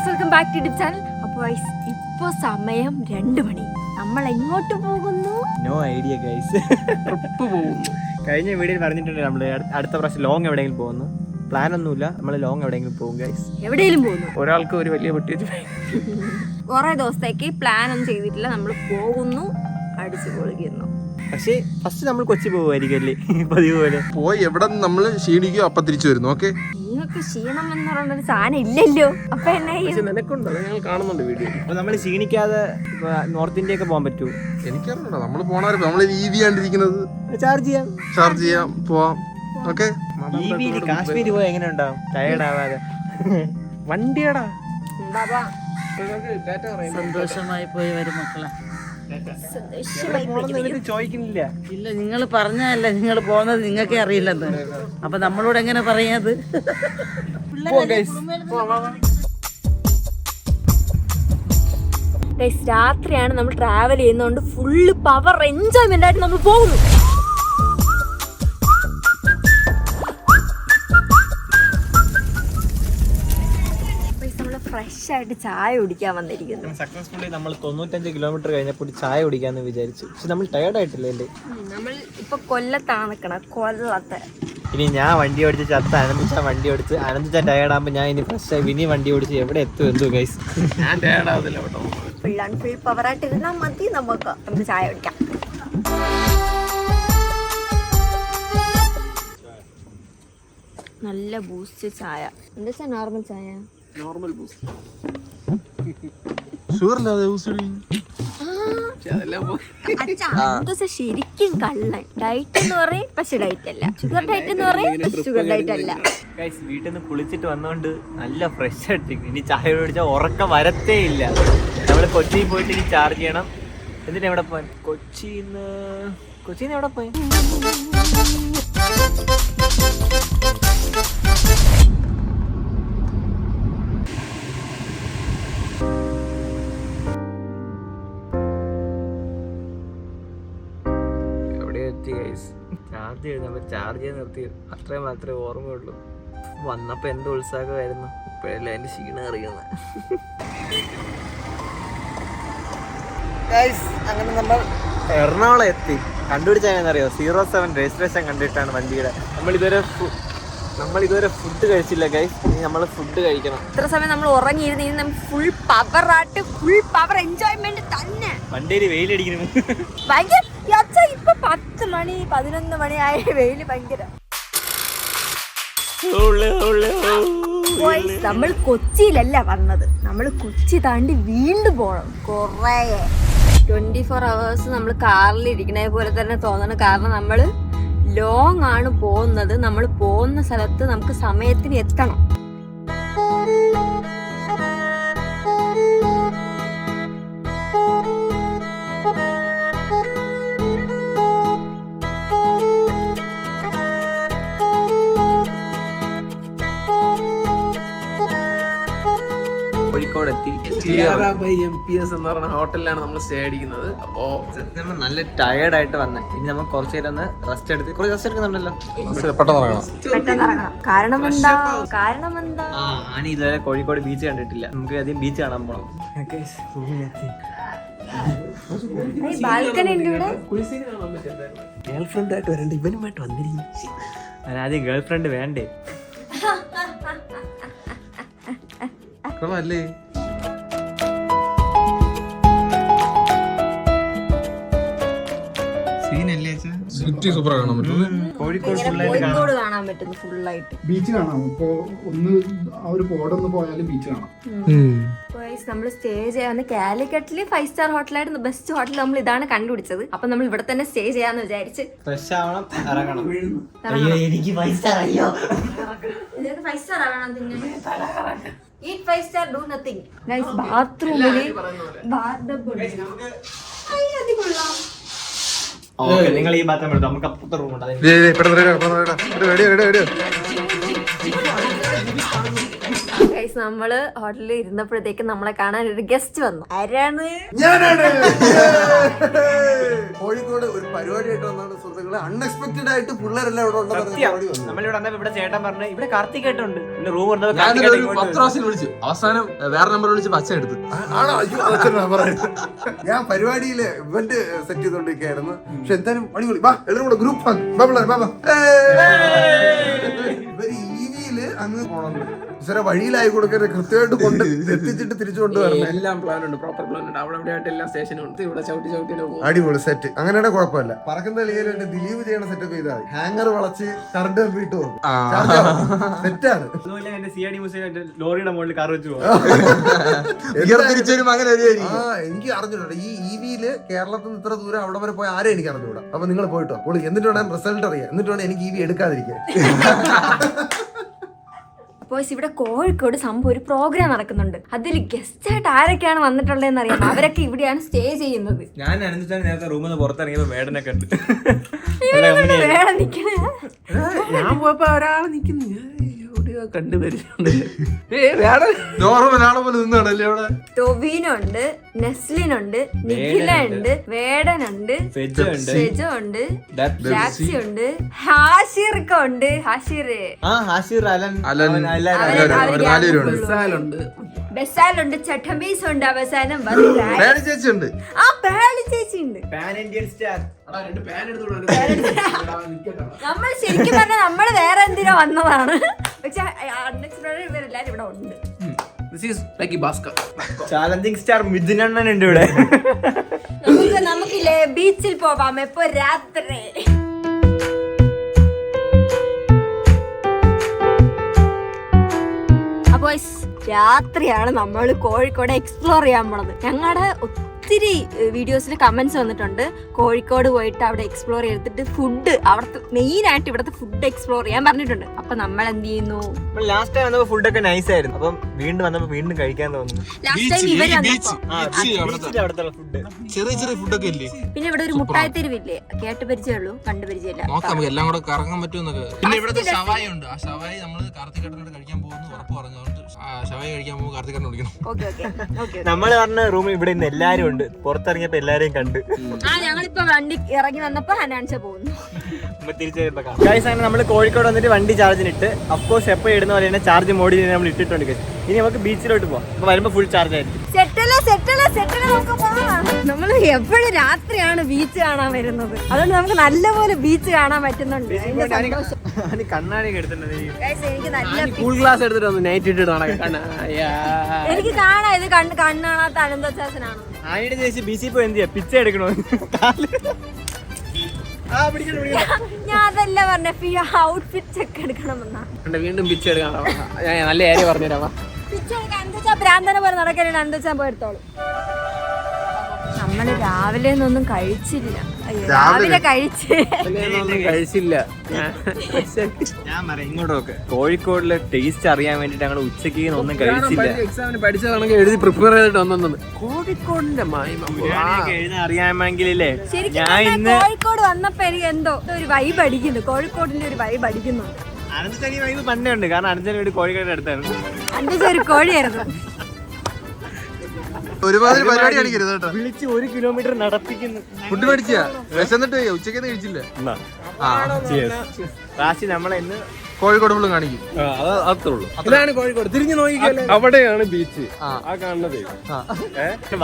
Welcome back to ഡിപ് channel. അപ്പോൾ ഇപ്പൊ സമയം 2 മണി. നമ്മൾ എങ്ങോട്ട് പോകുന്നു? No idea guys. ട്രിപ്പ് പോകുന്നു. കഴിഞ്ഞ വീഡിയോയിൽ പറഞ്ഞിട്ടുണ്ട് നമ്മൾ അടുത്ത പ്രാവശ്യം ലോങ് എവിടെയെങ്കിലും പോകുന്നു. പ്ലാൻ ഒന്നുമില്ല, നമ്മൾ ലോങ് എവിടെയെങ്കിലും പോകും ഗൈസ്. എവിടെയെങ്കിലും പോകുന്നു. ഒരാൾക്ക് ഒരു വലിയ പെട്ടി കുറെ ദിവസത്തേക്ക് പ്ലാൻ ഒന്നും ചെയ്തിട്ടില്ല, നമ്മൾ പോകുന്നു, അടിച്ചു പൊളിക്കുന്നു. പക്ഷേ ഫസ്റ്റ് നമ്മൾ കൊച്ചി പോകുമായിരിക്കും അല്ലേ പതിവ് പോലെ. പോയി എവിടെ നമ്മൾ ക്ഷീണിക്കും അപ്പൊ തിരിച്ചു വരുന്നു. ഓക്കെ, നിങ്ങൾക്ക് ക്ഷീണം എന്ന് പറയുന്നൊരു സാധനം ഇല്ലല്ലോ. അപ്പൊ എന്നെ നിനക്കുണ്ടോ? ഞങ്ങൾ കാണുന്നുണ്ട് വീഡിയോ. അപ്പൊ നമ്മൾ ക്ഷീണിക്കാതെ നോർത്ത് ഇന്ത്യ ഒക്കെ പോകാൻ പറ്റുമോ? എനിക്കറിയണ്ട, നമ്മൾ പോണായിരുന്നു. നമ്മൾ EV ആണ്ടിരിക്കുന്നത്, ചാർജ് ചെയ്യാം, പോവാം. ഓക്കെ, കാശ്മീർ പോയി എങ്ങനെ ഉണ്ടാവും? ടയർഡ് ആവാതെ. വണ്ടിയടാ സന്തോഷമായി പോയി വരും മക്കളെ. ചോദിക്കുന്നില്ല. ഇല്ല, നിങ്ങൾ പറഞ്ഞല്ല നിങ്ങൾ പോകുന്നത് നിങ്ങൾക്കേ അറിയില്ലെന്ന്. അപ്പൊ നമ്മളോട് എങ്ങനെ പറയാത്? രാത്രിയാണ് നമ്മൾ ട്രാവൽ ചെയ്യുന്നതുകൊണ്ട് ഫുള്ള് പവർ എൻജോയ്മെന്റ് ആയിട്ട് നമ്മൾ പോകുന്നു. ഫ്രഷ് ആയിട്ട് ചായ കുടിക്കാൻ വന്നിരിക്കുന്നു. സക്സസ്ഫുള്ളി നമ്മൾ 95 കിലോമീറ്റർ കഴിഞ്ഞപ്പോൾ ചായ കുടിക്കാന്ന് വിചാരിച്ചു. പക്ഷെ നമ്മൾ ടയർഡ് ആയിട്ടില്ലേ? നമ്മൾ ഇപ്പൊ കൊല്ലത്താണ് നിൽക്കണം, കൊല്ലത്ത്. ഇനി ഞാൻ വണ്ടി ഓടിച്ച് ചത്ത അനന്തിച്ച വണ്ടി ഓടിച്ച് അനന്തിച്ച ടയർഡ് ആകുമ്പോൾ ഞാൻ ഇനി ഫ്രഷ് ആയി വിനി വണ്ടി ഓടിച്ച് എവിടെ എത്തും എന്തോ ഗൈസ്. ഞാൻ ടയർഡ് ആവുന്നില്ല കേട്ടോ. ഫുൾ പവറായിട്ട് ഇരുന്നാൽ മതി. നമുക്ക് ചായ കുടിക്കാം. നല്ല ബൂസ്റ്റ് ചായ. എന്താ വെച്ചാൽ നോർമൽ ചായ, നോർമൽ ബൂസ്റ്റ്. ശരിക്കും കള്ളൻ. ഡയറ്റ് എന്ന് പറയും, പക്ഷെ ഡയറ്റ് അല്ല. ഷുഗർ ഡയറ്റ് എന്ന് പറയും, ഷുഗർ ഡയറ്റ് അല്ല. വീട്ടിൽ നിന്ന് കുളിച്ചിട്ട് വന്നോണ്ട് നല്ല ഫ്രഷ് ആയിട്ട് ഇനി ചായ കുടിച്ചാൽ ഉറക്കം വരത്തേ ഇല്ല. നമ്മൾ കൊച്ചിയിൽ പോയിട്ട് ഇനി ചാർജ് ചെയ്യണം. എന്നിട്ട് എവിടെ പോവാൻ? കൊച്ചിന്ന് എവിടെ പോയി? ചാർജ് ചെയ്ത് ചാർജ് ചെയ്ത് നിർത്തി. അത്രയും മാത്രമേ ഓർമ്മയുള്ളൂ. വന്നപ്പോൾ എന്ത് ഉത്സാഹമായിരുന്നു. ഇപ്പോഴല്ലേ അതിൻ്റെ ക്ഷീണം അറിയുന്നത്. അങ്ങനെ നമ്മൾ എറണാകുളം എത്തി. കണ്ടുപിടിച്ചാണെന്നറിയോ? 07 രജിസ്ട്രേഷൻ കണ്ടിട്ടാണ് വണ്ടിയുടെ. നമ്മളിതുവരെ ഫുഡ് കഴിച്ചില്ല ഗൈസ്. ഇനി നമ്മൾ ഫുഡ് കഴിക്കണം. ഇത്ര സമയം നമ്മൾ ഉറങ്ങിയിരുന്ന ഫുൾ പവറായിട്ട് ഫുൾ പവർ എൻജോയ്മെന്റ് തന്നെ. വണ്ടിയിൽ വെയിലടിക്കുന്നു ഭയങ്കര. ഇപ്പൊ 10 മണി 11 മണിയായ വെയില് ഭയങ്കര. നമ്മൾ കൊച്ചിയിലല്ല വന്നത്, നമ്മൾ കൊച്ചി താണ്ടി വീണ്ടും പോകണം. കൊറേ 24 hours നമ്മൾ കാറിൽ ഇരിക്കണ പോലെ തന്നെ തോന്നണം. കാരണം നമ്മൾ ലോങ് ആണ് പോകുന്നത്. നമ്മൾ പോകുന്ന സ്ഥലത്ത് നമുക്ക് സമയത്തിന് എത്തണം. കോഴിക്കോട് എത്തി. MPS എന്ന് പറഞ്ഞ ഹോട്ടലിലാണ് നമ്മൾ സ്റ്റേ അടിക്കുന്നത്. അപ്പോ നമ്മൾ നല്ല ടയേർഡ് ആയിട്ട് വന്നേ. ഇനി നമ്മൾ കുറച്ച് നേരം ഒന്ന് റെസ്റ്റ് എടുത്ത്. കുറച്ച് റെസ്റ്റ് എടുക്കുന്നുണ്ടല്ലോ. കാരണം എന്താ ഞാൻ ഇതുവരെ കോഴിക്കോട് ബീച്ച് കണ്ടിട്ടില്ല. നമുക്ക് ആദ്യം ബീച്ച് കാണാൻ പോകണം. ബാൽക്കണി ഉണ്ട് ഇവിടെ. ഗേൾ ഫ്രണ്ട് ആയിട്ട് വരണ്ട, ഇവനുമായിട്ട് വന്നിരിക്കും. ആദ്യം ഗേൾ ഫ്രണ്ട് വേണ്ടേ? അല്ലേ സൂപ്പർ കാണാൻ പറ്റും. കോഴിക്കോട് കാണാൻ പറ്റുന്നു ഫുള്ളായിട്ട്. ബീച്ച് കാണാം. ഇപ്പൊ ഒന്ന് ആ ഒരു പോടൊന്ന് പോയാലും ബീച്ച് കാണാം. നമ്മൾ സ്റ്റേ ചെയ്യാന്ന് കാലിക്കറ്റില് 5 star ഹോട്ടലായിരുന്നു. ബെസ്റ്റ് ഹോട്ടൽ നമ്മൾ ഇതാണ് കണ്ടുപിടിച്ചത്. അപ്പൊ നമ്മൾ ഇവിടെ തന്നെ സ്റ്റേ ചെയ്യാന്ന് വിചാരിച്ച്. ഫ്രഷ് ആവണം, ഇറങ്ങണം. എനിക്ക് 5 star അയ്യോ. 5 star ആവണം. Eat 5 star, do nothing. Guys, ബാത്റൂമില് നിങ്ങൾ ഈ ബാത്റൂം എടുത്തു. നമുക്ക് അപ്പുറത്തെ റൂം ഉണ്ട്. ഗൈസ് നമ്മള് ഹോട്ടലിൽ ഇരുന്നപ്പോഴത്തേക്ക് നമ്മളെ കാണാൻ ഒരു ഗസ്റ്റ് വന്നു. ആരാണ്? ഞാനാണ്. കോഴിക്കോട് ഒരു പരിപാടിയായിട്ട് വന്നാണ് സുഹൃത്തുക്കളെ. അൺഎക്സ്പെക്ടഡ് ആയിട്ട് പിള്ളേരെല്ലാം ഇവിടെ ഉണ്ടെന്ന് നമ്മളിവിടെ വന്നപ്പോ ഇവിടെ ചേട്ടൻ പറഞ്ഞു ഇവിടെ കാർത്തികേട്ടുണ്ട്. റൂം ഞാനൊരു 10 പ്രാവശ്യം വിളിച്ചു. അവസാനം വേറെ നമ്പർ വിളിച്ച് പച്ച എടുത്ത്. ആണോ? അയ്യോ, അതൊക്കെ പറയുന്നത്. ഞാൻ പരിപാടിയില് ഇവന്റ് സെറ്റ് ചെയ്തോണ്ടിരിക്കുകയായിരുന്നു. പക്ഷെ എന്തായാലും അടിപൊളി. വാ എല്ലാവരും കൂടെ ഗ്രൂപ്പ് ഇവര് EV-യില് അങ്ങ് പോണത് വഴിയിലായി കൊടുക്കരുത്, കൃത്യമായിട്ട് കൊണ്ട് എത്തിച്ചിട്ട് തിരിച്ചു കൊണ്ടുവരണം. എല്ലാം പ്ലാൻ ഉണ്ട്, പ്രോപ്പർ പ്ലാൻ ഉണ്ട്. അവിടെ ഇവിടെ ആയിട്ട് എല്ലാ സ്റ്റേഷനും ഉണ്ട്. ഇവിടെ ചവിട്ടി അടിപൊളി സെറ്റ്. അങ്ങനെയാണെങ്കിൽ കുഴപ്പമില്ല. പറക്കുന്ന ലിയലുണ്ട് ദിലീപ് ചെയ്യണ സെറ്റപ്പ് ചെയ്താൽ ഹാങ്ങർ വളച്ച് കറണ്ട് വീട്ടു പോകും. സെറ്റാണ്. ലോറിയുടെ മുകളിൽ കാർ വെച്ച് എനിക്ക് അറിഞ്ഞൂടാ ഈ EV-യില് കേരളത്തിൽ നിന്ന് ഇത്ര ദൂരം അവിടെ വരെ പോയ ആരും എനിക്ക് അറിഞ്ഞൂടാ. അപ്പൊ നിങ്ങൾ പോയിട്ടോ പൊളി. എന്നിട്ട് വേണം റിസൾട്ട് അറിയാം. എന്നിട്ട് വേണം എനിക്ക് EV എടുക്കാതിരിക്കാൻ. ബോയ്സ്, ഇവിടെ കോഴിക്കോട് സംഭവം ഒരു പ്രോഗ്രാം നടക്കുന്നുണ്ട്. അതിൽ ഗസ്റ്റ് ആയിട്ട് ആരൊക്കെയാണ് വന്നിട്ടുള്ളതെന്ന് അറിയാം. അവരൊക്കെ ഇവിടെയാണ് സ്റ്റേ ചെയ്യുന്നത്. ഞാൻ അനന്തിച്ചാൽ നേരത്തെ റൂമിൽ നിന്ന് പുറത്തിറങ്ങിയപ്പോ വേടനെ കണ്ടു. വേറെ നിക്കണേ. ഞാൻ പോയപ്പോ ഒരാള് നിക്കുന്നു, കണ്ടുവരുന്നുണ്ട്. നോർമൽ നിന്നാണല്ലേ അവിടെ. ടൊവിനോ ഉണ്ട്, നെസ്ലിൻ ഉണ്ട്, നിഖില ഉണ്ട്, വേടനുണ്ട്, സെജോ ഉണ്ട്, ടാക്സി ഉണ്ട്, ഹാഷിർക്ക് ഉണ്ട്. ബെസാലുണ്ട്, ചട്ടമ്പീസ് ഉണ്ട്. അവസാനം ചേച്ചിയുണ്ട്. ആ പേളി ചേച്ചി ഉണ്ട്. നമ്മൾ ശരിക്കും പറഞ്ഞാൽ നമ്മള് വേറെ എന്തിനോ വന്നതാണ്. പക്ഷെ അൺഎക്സ്പെക്ടഡ് ഇവരെല്ലാരും ഇവിടെ ഉണ്ട്. ചാലഞ്ചിങ് സ്റ്റാർ മിഥുനണ്ണൻ ഉണ്ട് ഇവിടെ. നമുക്കില്ലേ ബീച്ചിൽ പോവാം എപ്പോ രാത്രി. അപ്പൊ രാത്രിയാണ് നമ്മൾ കോഴിക്കോട് എക്സ്പ്ലോർ ചെയ്യാൻ പോണത്. ഞങ്ങളുടെ ഒത്തിരി വീഡിയോസിൽ കമന്റ്സ് വന്നിട്ടുണ്ട് കോഴിക്കോട് പോയിട്ട് അവിടെ എക്സ്പ്ലോർ ചെയ്തിട്ട് ഫുഡ്, അവിടുത്തെ മെയിൻ ആയിട്ട് ഇവിടുത്തെ ഫുഡ് എക്സ്പ്ലോർ ചെയ്യാൻ പറഞ്ഞിട്ടുണ്ട്. അപ്പൊ നമ്മൾ എന്ത് ചെയ്യുന്നു? ലാസ്റ്റ് ടൈം വന്നപ്പോ ഫുഡൊക്കെ നൈസ് ആയിരുന്നു. അപ്പം വീണ്ടും വന്നപ്പോ വീണ്ടും കഴിക്കാൻ തോന്നുന്നു. ലാസ്റ്റ് ടൈം ഇവര് ഫുഡ് ചെറിയ ചെറിയ ഫുഡൊക്കെ ഇല്ലേ. പിന്നെ ഇവിടെ ഒരു മുട്ടായി തെരുവില്ലേ, കേട്ട് പരിചയമുള്ളൂ, കണ്ടു പരിചയമില്ല. നോക്കാം എല്ലാം കൂടെ കറങ്ങാൻ പറ്റുമെന്നൊക്കെ. പിന്നെ ഇവിടുത്തെ ഷവായി ഉണ്ട്. ആ ഷവായി നമ്മള് കാർത്തികേട്ടനോട് കഴിക്കാൻ പോകുന്നു ഉറപ്പ് പറഞ്ഞുകൊണ്ട് ഷവായി കഴിക്കാൻ പോകുമ്പോൾ കാർത്തികേട്ടനെ വിളിക്കണം. നമ്മള് പറഞ്ഞ റൂമിൽ ഇവിടെ ഇന്ന് എല്ലാരും ഉണ്ട്. പുറത്തിറങ്ങിയപ്പോ എല്ലാരെയും കണ്ട്. ഞങ്ങളിപ്പോ വണ്ടി ഇറങ്ങി വന്നപ്പോ ഹനാൻഷ പോകുന്നു. നമ്മള് കോഴിക്കോട് വന്നിട്ട് വണ്ടി ചാർജിനിട്ട് അഫ്കോഴ്സ് എപ്പോ ഇടുന്ന പോലെ തന്നെ ചാർജ് മോഡിൽ നമ്മൾ ഇട്ടിട്ടുണ്ട്. ഇനി നമുക്ക് ബീച്ചിലോട്ട് പോവാം. അപ്പൊ വരുമ്പോ ഫുൾ ചാർജ് ആയിരിക്കും. നമ്മള് എപ്പോഴും രാത്രിയാണ് ബീച്ച് കാണാൻ വരുന്നത്. അതുകൊണ്ട് നമുക്ക് നല്ലപോലെ ബീച്ച് കാണാൻ പറ്റുന്നുണ്ട്. കണ്ണാടി എടുത്തിട്ടുണ്ട്. എനിക്ക് നല്ല കൂൾ ഗ്ലാസ് എടുത്തിട്ട് വന്നു നൈറ്റ് ഇട്ടിട്ട് നടക്കാം. എനിക്ക് കാണാം ഇത് കണ്ണ് കാണാത്ത അനന്തശാസനാണ്. ആനിയുടെ ചേച്ചി ബീച്ചിൽ പോയി എന്ത് ചെയ്യാ? പിച്ച എടുക്കണോ? ഞാൻ അതല്ല പറഞ്ഞ ഔട്ട്ഫിറ്റ് ഒക്കെ എടുക്കണമെന്നാ. വീണ്ടും പിച്ച് എടുക്കാൻ നല്ല ഏരിയ പറഞ്ഞുതരാം. പിച്ച് എടുക്കാൻ എന്താ ഭ്രാന്തനെ പോലെ നടക്കരുത്. എന്താ പോയി എടുത്തോളൂ. നമ്മള് രാവിലെ ഒന്നും കഴിച്ചില്ല. രാവിലെ കഴിച്ചില്ല. ഞാൻ പറയാം ഇങ്ങോട്ടൊക്കെ കോഴിക്കോടിലെ ടേസ്റ്റ് അറിയാൻ വേണ്ടിട്ട് ഞങ്ങൾ ഉച്ചയ്ക്ക് ഒന്നും കഴിച്ചില്ല. എക്സാമിന് പഠിച്ചതാണെങ്കിൽ എഴുതി പ്രിപ്പയർ ചെയ്തിട്ട് വന്നത് കോഴിക്കോടിന്റെ എഴുതാൻ അറിയാമെങ്കിലേ ഞാൻ ഇന്ന് കോഴിക്കോട് വന്നപ്പോ എനിക്ക് എന്തോ ഒരു വൈബ് അടിക്കുന്നു. കോഴിക്കോടിന്റെ ഒരു വൈബ് അടിക്കുന്നുണ്ട്. അനന്തചനി വൈബ് പണ്ടേ ഉണ്ട്. കാരണം അനന്തചനി വീട് കോഴിക്കോട് അടുത്താണ്. അന്റെ ഒരു കോഴിയായിരുന്നു. ഒരുമാതിരി പരിപാടി കാണിക്കരുത് കേട്ടോ. വിളിച്ച് 1 കിലോമീറ്റർ നടപ്പിക്കുന്നു. ഫുഡ് മേടിച്ചാ വിശന്നിട്ട് ഉച്ചയ്ക്ക് കഴിച്ചില്ല. റാശി നമ്മളെ ഇന്ന് കോഴിക്കോട് ഫുള്ളും കാണിക്കും. ഇതാണ് കോഴിക്കോട്. തിരിഞ്ഞു നോക്കിയാൽ അവിടെയാണ് ബീച്ച്. ആ കാണുന്നത്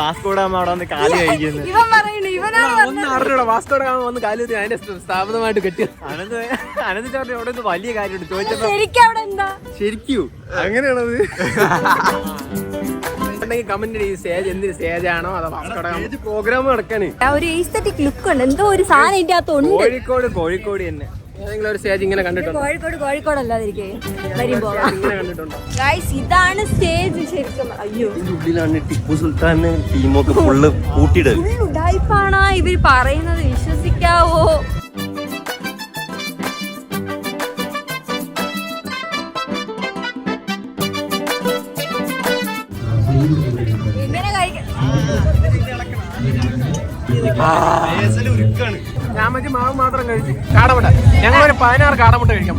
വാസ്കോഡാമ അവിടെ വന്ന് കാല് കഴിക്കുന്നു. ഒന്ന് അറിഞ്ഞൂടാ. വാസ്കോഡ വന്ന് കാല് വെച്ച് അതിന്റെ സ്ഥാപനമായിട്ട് കെട്ടി. അനന്ത് ചോറിന് അവിടെ ഒന്ന് വലിയ കാര്യമുണ്ട് ചോദിച്ചപ്പോ ശരിക്കും അങ്ങനെയാണത്. കമന്റ് ഈ സ്റ്റേജ് എന്തിന് സ്റ്റേജാണോ അതോ വാസ്കോഡ പ്രോഗ്രാം നടക്കാന് ഒരു എസ്തെറ്റിക് ലുക്ക് ഉണ്ട്. എന്തോ ഒരു സാധനം ഇതിനകത്തുണ്ട്. കോഴിക്കോട് തന്നെ ഏതെങ്കിലും ഒരു സ്റ്റേജ് ഇങ്ങനെ കണ്ടിട്ടുണ്ടോ? കോഴിക്കോടല്ലാതിരിക്കേ വരുമ്പോ ഇതാണ് സ്റ്റേജ് ശരിക്കും. അയ്യോ ഉള്ളിലാണ് ടിപ്പു സുൽത്താൻ ടീമൊക്കെ ഫുള്ള് കൂട്ടിയിടും. ഉഡായിപ്പാണ് ഇവര് പറയുന്നത്, വിശ്വസിക്കാവോ? ഇങ്ങനെ ഞാൻ മറ്റേ മാവ് മാത്രം കഴിച്ചു. കാടമുട്ട ഞങ്ങളൊരു 16 കാടമുട്ട കഴിക്കാം.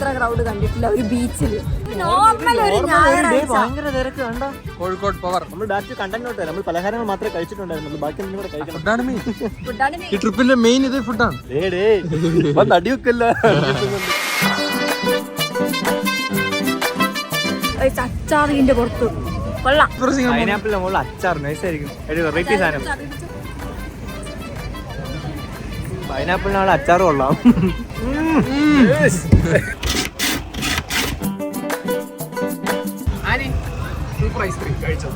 ഇത്ര ക്രൗഡ് കണ്ടിട്ടില്ല ഒരു ബീച്ചിൽ. നോർമൽ ഒരു ഞായറാഴ്ച ഭയങ്കര തിരക്ക് കണ്ടോ. കോഴിക്കോട് പവർ. നമ്മൾ ഡയറക്റ്റ് കണ്ടന്റ് നമ്മൾ പലഹാരങ്ങൾ മാത്രമേ കഴിച്ചിട്ടുണ്ടായിരുന്നു. ബാക്കി ഒന്നും കൂടെ കഴിക്കണം. ഫുഡാണ് മെയിൻ. ഫുഡാണ് ഈ ട്രിപ്പിന്റെ മെയിൻ ഇത് ഫുഡാണ്. അടിയൊക്കെല്ല അച്ചാറിന്റെ പുറത്ത് കൊള്ളാം. പൈനാപ്പിളിന്റെ മുകളിൽ അച്ചാർ നൈസായിരിക്കും. ഒരു വെറൈറ്റി സാധനം. പൈനാപ്പിളിനാൾ അച്ചാർ കൊള്ളാം. സൂപ്പർ ഐസ്ക്രീം കഴിച്ചോ?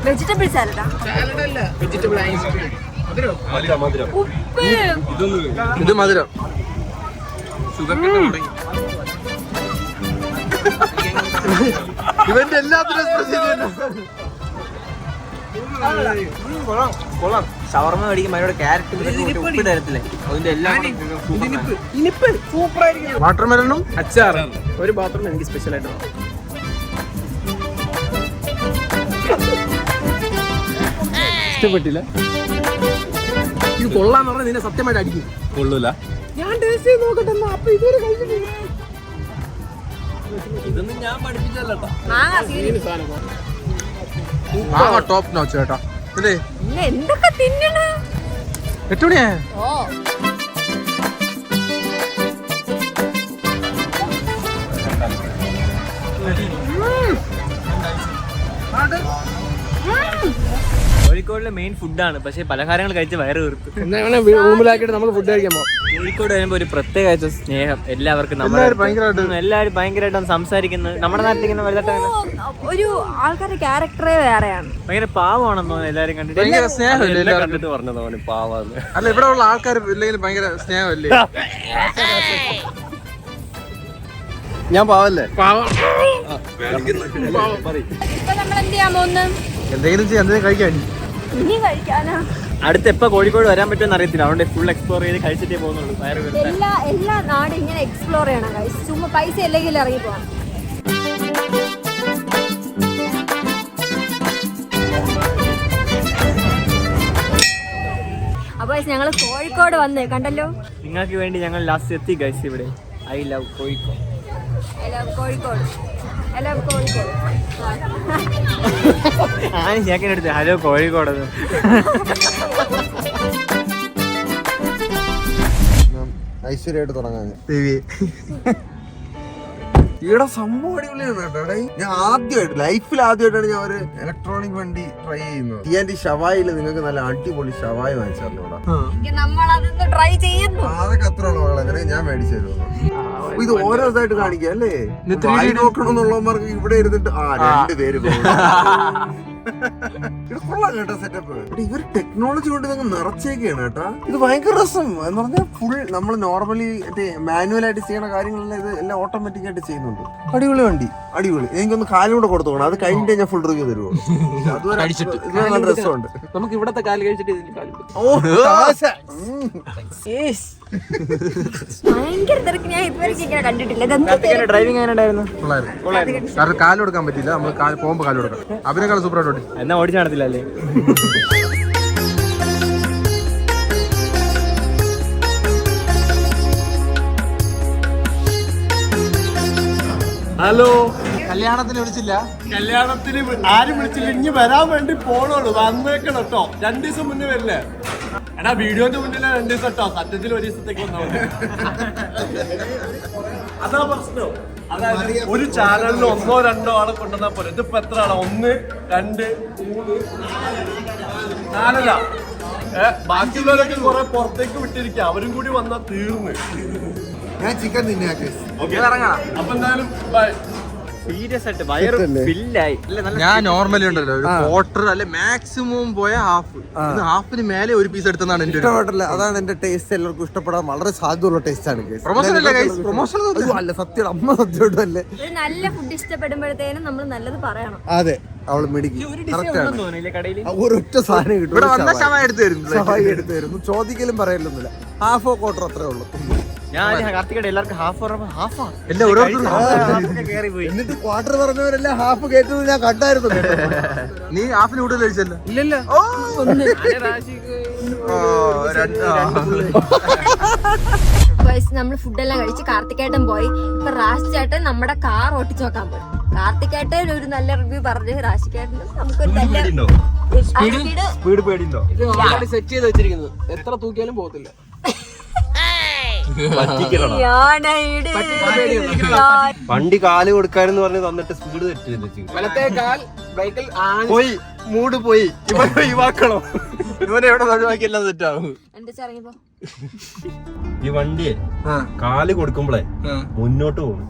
വെജിറ്റബിൾ സാലഡാ? സാലഡല്ല, വെജിറ്റബിൾ ഐസ്ക്രീം. ഉപ്പ്. ഇത് മധുരം. ഷുഗർ തുടങ്ങി. ഇവന്റെ എല്ലാത്തിനും കൊള്ളാം. ഷവർമ മേടിക്കും അതിനോട് ക്യാരറ്റ് ഉപ്പ് തരത്തില്ലേ, അതിന്റെ എല്ലാം ഇനിപ്പ് സൂപ്പർ ആയിരിക്കും. വാട്ടർമെലനും അച്ചാർ ഒരു ബാത്റൂം എനിക്ക് സ്പെഷ്യൽ ആയിട്ട് ഇഷ്ടപ്പെട്ടില്ല. ഇത് കൊള്ളാന്ന് പറഞ്ഞാൽ നിന്നെ സത്യമായിട്ട് അടിക്കും. കൊള്ളൂല. ഞാൻ ടേസ്റ്റ് ചെയ്ത് നോക്കട്ടെ. അപ്പൊ ഇതുവരെ കഴിച്ചിട്ടില്ല. ഇതൊന്നും ഞാൻ പഠിപ്പിച്ചല്ലോ. മാങ്ങ ടോപ്പ് നോച്ച് കേട്ടോ. അല്ലേ പിന്നെ എന്തൊക്കെ തിന്നണ? 8 മണിയാ. ഓ കോഴിക്കോടിലെ മെയിൻ ഫുഡാണ്. പക്ഷേ പലഹാരങ്ങൾ കഴിച്ച് വയറ് വീർത്തു. എന്നാ റൂമിലാക്കിയിട്ട് നമുക്ക് ഫുഡ് കഴിക്കാൻ പോകാം. കോഴിക്കോട് വരുമ്പോൾ ഒരു പ്രത്യേക സ്നേഹം എല്ലാവർക്കും. എല്ലാവരും ഭയങ്കരമായിട്ട് സംസാരിക്കുന്നത്. നമ്മുടെ നാട്ടിൽ ഇങ്ങനെ വലുതായിട്ട് ഒരു ആൾക്കാരുടെ ക്യാരക്ടറേ വേറെയാണ്. ഭയങ്കര പാവമാണെന്ന് തോന്നുന്നു എല്ലാവരും കണ്ടിട്ട്. ഭയങ്കര സ്നേഹമല്ലേ കണ്ടിട്ട് പറഞ്ഞത് പോലെ പാവാന്ന്. അല്ല, ഇവിടെ ഉള്ള ആൾക്കാർ ഇല്ലെങ്കിൽ ഭയങ്കര സ്നേഹമല്ലേ? ഞാൻ പാവല്ലേ? ഇപ്പൊ നമ്മൾ എന്ത് ചെയ്യാൻ പോകുന്നു? എന്തെങ്കിലും ചെയ്യാൻ, എന്തെങ്കിലും കഴിക്കാൻ. ഇനി കഴിക്കാനാ? അടുത്ത് എപ്പോൾ കോഴിക്കോട് വരാൻ പറ്റുമെന്ന് അറിയത്തില്ല. അതുകൊണ്ട് ഫുൾ എക്സ്പ്ലോർ ചെയ്ത് കഴിച്ചിട്ടേ പോകുന്നുള്ളൂ. വയറ് വീർത്താൻ. എല്ലാ നാടും ഇങ്ങനെ എക്സ്പ്ലോർ ചെയ്യണം guys. ചുമ്മാ പൈസ അല്ലെങ്കിൽ ഇറങ്ങി പോകാം. അപ്പൊ ഞങ്ങൾ കോഴിക്കോട് വന്ന് കണ്ടല്ലോ. നിങ്ങൾക്ക് വേണ്ടി ഞങ്ങൾ ലാസ്റ്റ് എത്തി ഗൈസ് ഇവിടെ. I love Kozhikode. I love Kozhikode. I love Kozhikode. ആന ചേക്കനെടുത്ത് ഹലോ കോഴിക്കോടത്. ഐശ്വര്യമായിട്ട് തുടങ്ങാൻ ഇവിടെ സംഭവം അടിപൊളിയാണ് കേട്ടോ. ഞാൻ ആദ്യമായിട്ട് ലൈഫിൽ ആദ്യമായിട്ടാണ് ഞാൻ ഒരു ഇലക്ട്രോണിക് വണ്ടി ട്രൈ ചെയ്യുന്നത്. ഈ ഷവായിൽ നിങ്ങൾക്ക് നല്ല അടിപൊളി ഷവായി വാങ്ങിച്ചു തന്നോടാ. നമ്മളതൊന്ന് ട്രൈ ചെയ്യുന്നു. അതൊക്കെ അത്ര ഉള്ള അങ്ങനെ ഞാൻ മേടിച്ചു തരുന്നു. ഇത് ഓരോ ഇതായിട്ട് കാണിക്കാം അല്ലേ? നോക്കണം എന്നുള്ളവന്മാർക്ക് ഇവിടെ ഇരുന്നിട്ട് 2 പേര് ഇത് കൊള്ളാം കേട്ടോ സെറ്റപ്പ്. ഇവർ ടെക്നോളജി കൊണ്ട് ഇതങ്ങ് നിറച്ചേക്കാണ് കേട്ടാ. ഇത് ഭയങ്കര രസം എന്ന് പറഞ്ഞാൽ ഫുൾ നമ്മൾ നോർമലി മാനുവൽ ആയിട്ട് ചെയ്യണ കാര്യങ്ങളെല്ലാം ഇത് എല്ലാം ഓട്ടോമാറ്റിക് ആയിട്ട് ചെയ്യുന്നുണ്ട്. അടിപൊളി വണ്ടി, അടിപൊളി. എനിക്കൊന്ന് കാലും കൂടെ കൊടുത്തു പോകണം. അത് കഴിഞ്ഞിട്ട് ഞാൻ ഫുൾ റിവ്യൂ തരുമോ? നല്ല രസമുണ്ട്. നമുക്ക് ഇവിടത്തെ കാല് കഴിച്ചിട്ട് ഭയങ്കര തിരക്ക്. ഞാൻ ഇതുവരെ ഇങ്ങനെ കണ്ടിട്ടില്ല. ഡ്രൈവിംഗ് എങ്ങനെ ഉണ്ടായിരുന്നു? കാരണം കാല് കൊടുക്കാൻ പറ്റില്ല. നമ്മൾ പോകുമ്പോ കാല് കൊടുക്കാം. അതിനേക്കാൾ സൂപ്പറായിട്ട് എന്നാ ഓടിച്ചു നടത്തില്ല അല്ലേ? ഹലോ, കല്യാണത്തിന് വിളിച്ചില്ല? കല്യാണത്തിന് ആരും വിളിച്ചില്ല. ഇനി വരാൻ വേണ്ടി പോണോളൂ. വന്നേക്കണം കേട്ടോ. 2 ദിവസം മുന്നേ വരില്ലേ? എടാ വീഡിയോന്റെ മുന്നിൽ 2 ദിവസം കേട്ടോ. സത്യത്തിൽ 1 ദിവസത്തേക്ക് വന്നാൽ മതി. അതാ പ്രശ്നം. അതായത് ഒരു ചാനലിൽ 1 2 ആളെ കൊണ്ടുവന്നാ പോലെ. ഇതിപ്പോ എത്ര ആളാ? 1 2 3 4 ബാക്കിയുള്ളവരൊക്കെ കുറെ പുറത്തേക്ക് വിട്ടിരിക്കുക. അവരും കൂടി വന്നാൽ തീർന്ന്. ഞാൻ ചിക്കൻ തിന്നാ. അപ്പൊ എന്തായാലും ബൈ. സീരിയസ് ആയിട്ട് വയറ് ഫില്ലായി. ഞാൻ നോർമലി ഉണ്ടല്ലോ ഒരു ക്വാർട്ടർ അല്ലെ മാക്സിമം പോയ ഹാഫ്. ഹാഫിന് മേലെ ഒരു പീസ് എടുത്തെന്നാണ് എന്റെ ഇഷ്ടപ്പെട്ടില്ല. അതാണ് എന്റെ ടേസ്റ്റ്. എല്ലാവർക്കും ഇഷ്ടപ്പെടാൻ വളരെ സാധ്യതയുള്ള ടേസ്റ്റ് ആണ്. പ്രൊമോഷൻ അല്ല, സത്യം അമ്മ സത്യമായിട്ടല്ലേ. ഒരു നല്ല ഫുഡ് ഇഷ്ടപ്പെടുമ്പോഴത്തേനും നമ്മൾ നല്ലത് പറയണം. അതെ, അവള് മിടുക്കി. കടയിൽ ഒരൊറ്റ സാധനം കിട്ടും. ഇവിടെ വന്ന ഷവായി എടുത്തു തരുന്നു. ഷവായി എടുത്തു തരുന്നു. ചോദിക്കലും പറയലൊന്നുമില്ല. ഹാഫോ ക്വാർട്ടർ അത്രേ ഉള്ളൂ. ഞാൻ കാർത്തികയുടെ എല്ലാവർക്കും ഹാഫ് എല്ലാം ഓരോരുത്തരും കയറി പോയി. എന്നിട്ട് ക്വാർട്ടർ പറഞ്ഞവരെല്ലാം ഹാഫ് കയറ്റുന്നത് ഞാൻ കണ്ടായിരുന്നു. നീ ഹാഫിന് കൂടുതൽ കഴിച്ചല്ലോ? ഇല്ലല്ല. നമ്മൾ ഫുഡെല്ലാം കഴിച്ച് കാർത്തികേട്ടൻ പോയി. ഇപ്പൊ റാശിച്ചേട്ടൻ നമ്മുടെ കാർ ഓട്ടിച്ചു നോക്കാൻ പോയി. കാർത്തികേട്ടൻ ഒരു നല്ല റിവ്യൂ പറഞ്ഞു. റാശിക്കേട്ടൻ നമുക്കൊരു നല്ല സ്പീഡ് പേടിയുണ്ടോ? സെറ്റ് ചെയ്ത് വെച്ചിരിക്കുന്നത് എത്ര തൂക്കിയാലും പോകത്തില്ല. വണ്ടി കാല് കൊടുക്കാനെന്ന് പറഞ്ഞ് തന്നിട്ട് സ്പീഡ് തെറ്റ് വലത്തെ കാൽ ബൈക്കിൽ പോയി മൂഡ് പോയി. ഇവനെ ഒഴിവാക്കണോ? ഇവനെ എവിടെ ഒഴിവാക്കി എല്ലാം തെറ്റാവും. ഈ വണ്ടിയെ കാല് കൊടുക്കുമ്പോളേ മുന്നോട്ട് പോകും.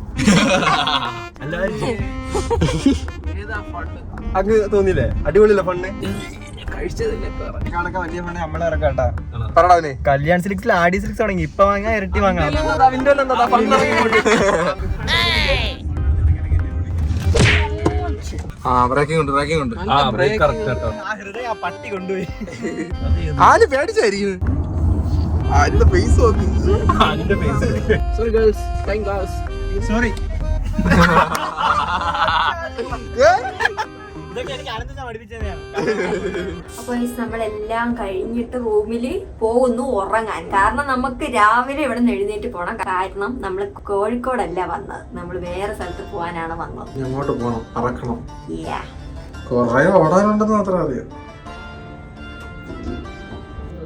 അങ്ങ് തോന്നിയില്ലേ? അടിപൊളിയല്ലേ ഫണ്ട്? വലിയ ഫണ്ട് നമ്മളെ ഇറക്കാട്ടാ. കല്യാൺ സിൽക്സിൽ ആഡി സിൽക്സ് തുടങ്ങി. ഇപ്പൊ വാങ്ങാൻ ഇരട്ടി വാങ്ങാം. പട്ടി കൊണ്ടുപോയി. ആര് പേടിച്ചായിരിക്കും? ആരുടെ ഫേസ് നോക്ക്. സോറി. അപ്പൊ നമ്മളെല്ലാം കഴിഞ്ഞിട്ട് റൂമില് പോകുന്നു ഉറങ്ങാൻ. കാരണം നമുക്ക് രാവിലെ ഇവിടെ നിന്ന് എഴുന്നേറ്റ് പോണം. കാരണം നമ്മള് കോഴിക്കോടല്ല വന്നത്, നമ്മൾ വേറെ സ്ഥലത്ത് പോകാനാണ് വന്നത്. എങ്ങോട്ട് പോണം? പറക്കണം. Yeah. കൊറേ ഓടാനുണ്ടെന്ന് മാത്രം അറിയാം.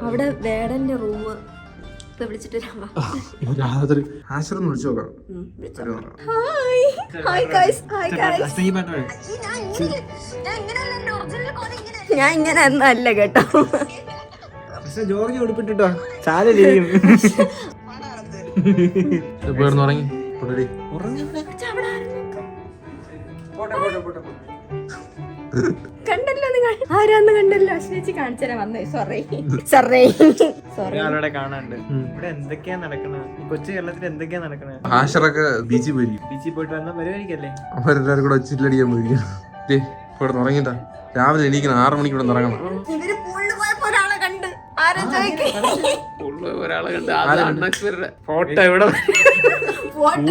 അവിടെ വേടന്റെ റൂം വിളിച്ചിട്ട് രാത്രി ആശ്രം വിളിച്ചു നോക്കാം. ഞാൻ ഇങ്ങനെ ഒന്നല്ല കേട്ടോ. ജോർജ് ഉടുപ്പിട്ടോ ചാലും കണ്ടല്ലോ നിങ്ങൾ ആരാന്ന് കണ്ടല്ലോ. അശ്വതി കാണിച്ചാ വന്നേ. സോറി. കാണാണ്ട് ഇവിടെ എന്തൊക്കെയാ നടക്കണ? കൊച്ചു കേരളത്തിൽ എന്തൊക്കെയാ നടക്കണ? ആശറൊക്കെ ബീച്ചിൽ പോയി. ബീച്ചിൽ പോയിട്ട് വന്ന പരിപാടിക്കല്ലേ? അവരെല്ലാരും കൂടെ ഒച്ചിട്ടടിക്കാൻ പോയി. ഇവിടെ തുടങ്ങിട്ടാ രാവിലെ എണീക്കണം. 6 മണിക്ക് ഇവിടെ ഇറങ്ങണം. ഇവര് പൂളിൽ പോയപ്പോ ഒരാളെ കണ്ട്. ആരാ ഫോട്ടോ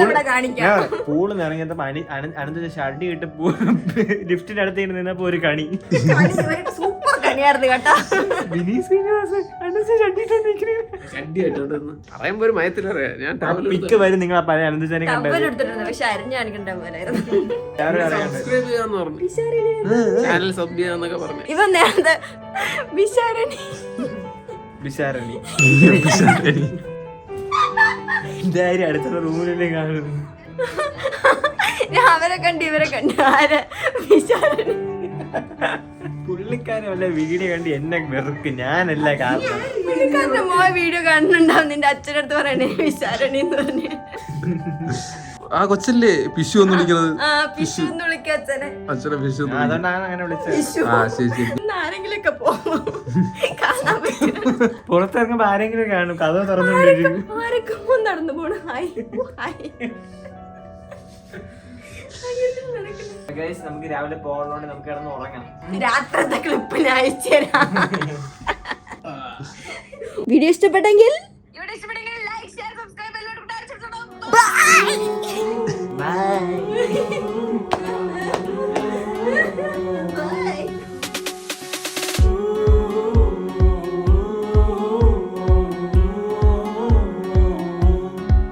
ഇവിടെ കാണിക്കാം. പൂളിന്ന് ഇറങ്ങിയപ്പോ അനന്ത ഷഡി ഇട്ട് ലിഫ്റ്റിന്റെ അടുത്ത് നിന്നപ്പോ ഒരു കണി. സൂപ്പർ കണിയായിരുന്നു കേട്ടോ. പറയുമ്പോ ഒരു മയത്തിലറിയാം. ഞാൻ പിക്ക് വരും നിങ്ങൾ പഴയ അനന്തനെ കണ്ടത്. പക്ഷെ അരിഞ്ഞു കാണിക്കണ്ട പോലായിരുന്നു. സബ്സ്ക്രൈബ് ചെയ്യാന്ന് പറഞ്ഞു. ചാനൽ സബ് ചെയ്യാന്നൊക്കെ പറഞ്ഞു. ഇവൻ നേരത്തെ വിശാരണി എന്തായാലും അടുത്തുള്ള റൂമിലല്ലേ കാണുന്നു. അവരെ കണ്ട് ഇവരെ കണ്ട്. ആരെ? വിശാരണി. പുള്ളിക്കാരൻ വല്ല വീഡിയോ കണ്ട് എന്നെ വെറുക്കും. ഞാനല്ല കാരണം. പുള്ളിക്കാരന്റെ മോയ വീഡിയോ കാണുന്നുണ്ടാവും. നിന്റെ അച്ഛനടുത്ത് പറയണേ വിശാരണി എന്ന് പറഞ്ഞ്. ആ കൊച്ചല്ലേ പിശു എന്ന് വിളിക്കുന്നത്? പിശു എന്ന് വിളിക്കുക അച്ഛനെ. അച്ഛനെ പിശു. അതുകൊണ്ടാണ് അങ്ങനെ വിളിച്ചത്. ആരെങ്കിലൊക്കെ പോകും കാണാൻ പറ്റും. പുറത്തിറങ്ങുമ്പോ ആരെങ്കിലും കാണും. കഥ തുറന്നുകൊണ്ടിരിക്കും. ആരൊക്കെ നടന്നു പോണു. നമുക്ക് രാവിലെ പോകണോണ്ട് നമുക്ക് കിടന്ന് ഉറങ്ങാം. രാത്രിത്തെ ക്ലിപ്പ് ഞാൻ അയച്ചു തരാം. വീഡിയോ ഇഷ്ടപ്പെട്ടെങ്കിൽ ലൈക്ക്, ഷെയർ, സബ്സ്ക്രൈബ്, ബൈ.